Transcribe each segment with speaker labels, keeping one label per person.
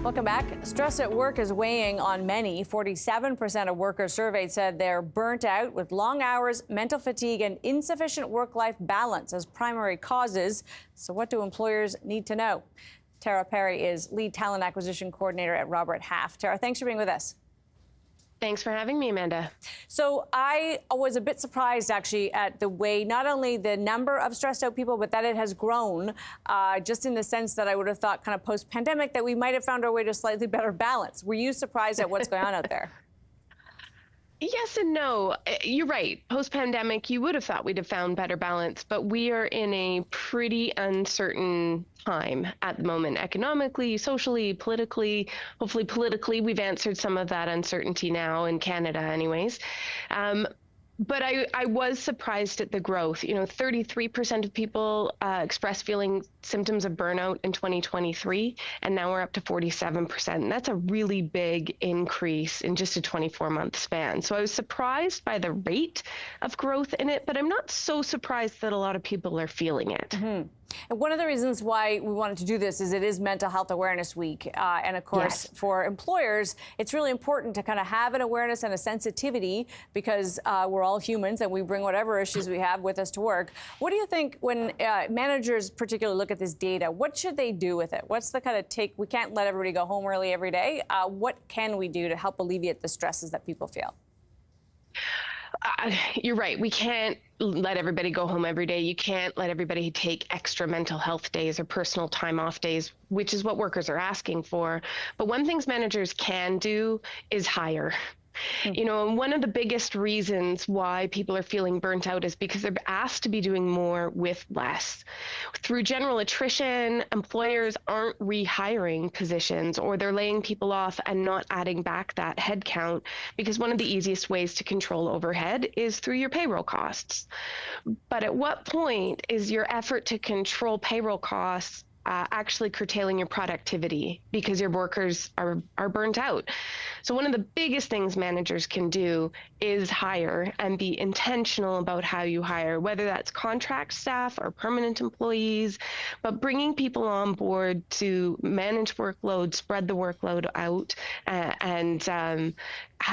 Speaker 1: Welcome back. Stress at work is weighing on many. 47% of workers surveyed said they're burnt out with long hours, mental fatigue, and insufficient work-life balance as primary causes. So what do employers need to know? Tara Parry is Lead Talent Acquisition Coordinator at Robert Half. Tara, thanks for being with us.
Speaker 2: Thanks for having me, Amanda.
Speaker 1: So I was a bit surprised, actually, at the way not only the number of stressed out people, but that it has grown, just in the sense that I would have thought kind of post-pandemic that we might have found our way to slightly better balance. Were you surprised at what's going on out there?
Speaker 2: Yes and no. You're right. Post-pandemic, you would have thought we'd have found better balance, but we are in a pretty uncertain time at the moment, economically, socially, politically. Hopefully politically, we've answered some of that uncertainty now in Canada anyways. But I was surprised at the growth. 33% of people expressed feeling symptoms of burnout in 2023, and now we're up to 47%. And that's a really big increase in just a 24-month span. So I was surprised by the rate of growth in it, but I'm not so surprised that a lot of people are feeling it.
Speaker 1: Mm-hmm. And one of the reasons why we wanted to do this is it is Mental Health Awareness Week. And of course, yes, for employers, it's really important to kind of have an awareness and a sensitivity because we're all humans and we bring whatever issues we have with us to work. What do you think when managers particularly look at this data? What should they do with it? What's the kind of take? We can't let everybody go home early every day. What can we do to help alleviate the stresses that people feel?
Speaker 2: You're right. We can't let everybody go home every day. You can't let everybody take extra mental health days or personal time off days, which is what workers are asking for. But one thing managers can do is hire. And one of the biggest reasons why people are feeling burnt out is because they're asked to be doing more with less. Through general attrition, employers aren't rehiring positions, or they're laying people off and not adding back that headcount, because one of the easiest ways to control overhead is through your payroll costs. But at what point is your effort to control payroll costs actually curtailing your productivity because your workers are burnt out? So one of the biggest things managers can do is hire and be intentional about how you hire, whether that's contract staff or permanent employees, but bringing people on board to manage workload, spread the workload out, and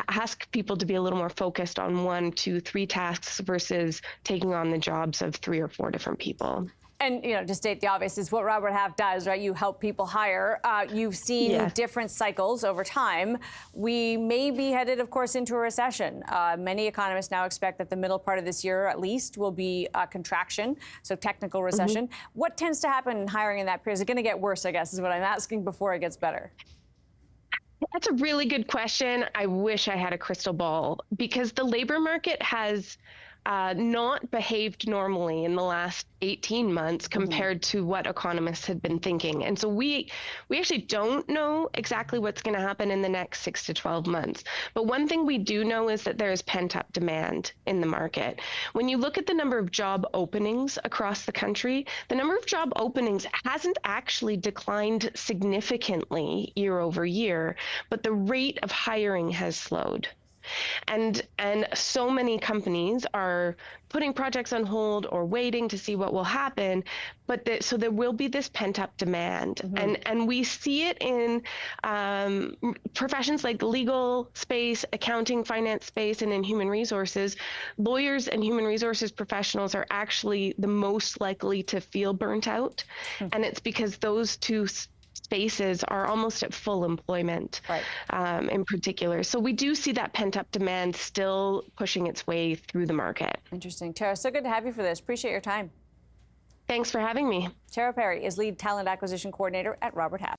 Speaker 2: ask people to be a little more focused on 1, 2, 3 tasks versus taking on the jobs of 3 or 4 different people.
Speaker 1: And, to state the obvious, is what Robert Half does, right? You help people hire. You've seen different cycles over time. We may be headed, of course, into a recession. Many economists now expect that the middle part of this year, at least, will be a contraction, so technical recession. Mm-hmm. What tends to happen in hiring in that period? Is it going to get worse, I guess, is what I'm asking before it gets better?
Speaker 2: That's a really good question. I wish I had a crystal ball, because the labor market has not behaved normally in the last 18 months compared to what economists had been thinking. And so we actually don't know exactly what's going to happen in the next 6 to 12 months. But one thing we do know is that there is pent-up demand in the market. When you look at the number of job openings across the country, the number of job openings hasn't actually declined significantly year over year, but the rate of hiring has slowed. And so many companies are putting projects on hold or waiting to see what will happen. But so there will be this pent-up demand. Mm-hmm. And we see it in professions like the legal space, accounting, finance space, and in human resources. Lawyers and human resources professionals are actually the most likely to feel burnt out. Mm-hmm. And it's because those two spaces are almost at full employment, right, in particular. So we do see that pent-up demand still pushing its way through the market.
Speaker 1: Interesting. Tara, so good to have you for this. Appreciate your time.
Speaker 2: Thanks for having me.
Speaker 1: Tara Parry is Lead Talent Acquisition Coordinator at Robert Half.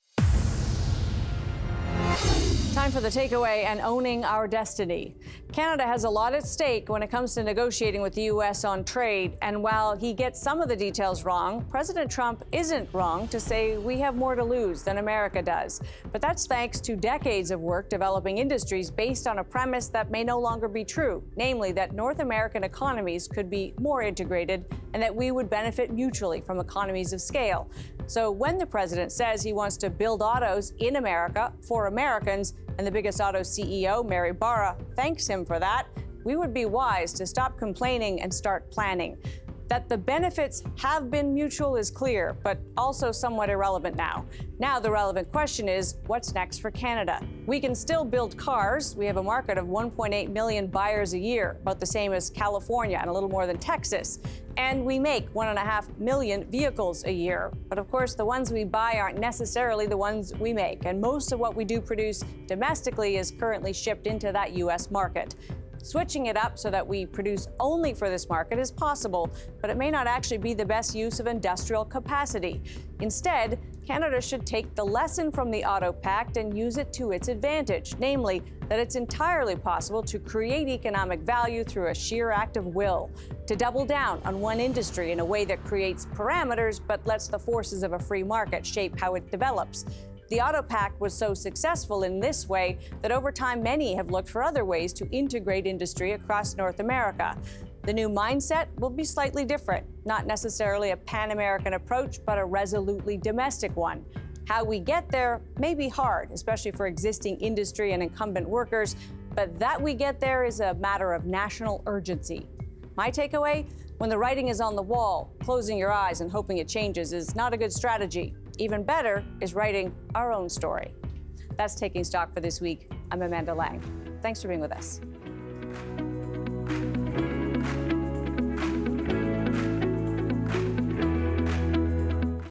Speaker 1: Time for the takeaway and owning our destiny. Canada has a lot at stake when it comes to negotiating with the U.S. on trade. And while he gets some of the details wrong, President Trump isn't wrong to say we have more to lose than America does. But that's thanks to decades of work developing industries based on a premise that may no longer be true, namely that North American economies could be more integrated and that we would benefit mutually from economies of scale. So when the president says he wants to build autos in America for Americans, and the biggest auto CEO, Mary Barra, thanks him for that, we would be wise to stop complaining and start planning. That the benefits have been mutual is clear, but also somewhat irrelevant now. Now the relevant question is, what's next for Canada? We can still build cars. We have a market of 1.8 million buyers a year, about the same as California and a little more than Texas. And we make 1.5 million vehicles a year. But of course, the ones we buy aren't necessarily the ones we make. And most of what we do produce domestically is currently shipped into that U.S. market. Switching it up so that we produce only for this market is possible, but it may not actually be the best use of industrial capacity. Instead, Canada should take the lesson from the Auto Pact and use it to its advantage, namely that it's entirely possible to create economic value through a sheer act of will, to double down on one industry in a way that creates parameters but lets the forces of a free market shape how it develops. The Auto Pact was so successful in this way that over time many have looked for other ways to integrate industry across North America. The new mindset will be slightly different, not necessarily a pan-American approach, but a resolutely domestic one. How we get there may be hard, especially for existing industry and incumbent workers, but that we get there is a matter of national urgency. My takeaway? When the writing is on the wall, closing your eyes and hoping it changes is not a good strategy. Even better is writing our own story. That's Taking Stock for this week. I'm Amanda Lang. Thanks for being with us.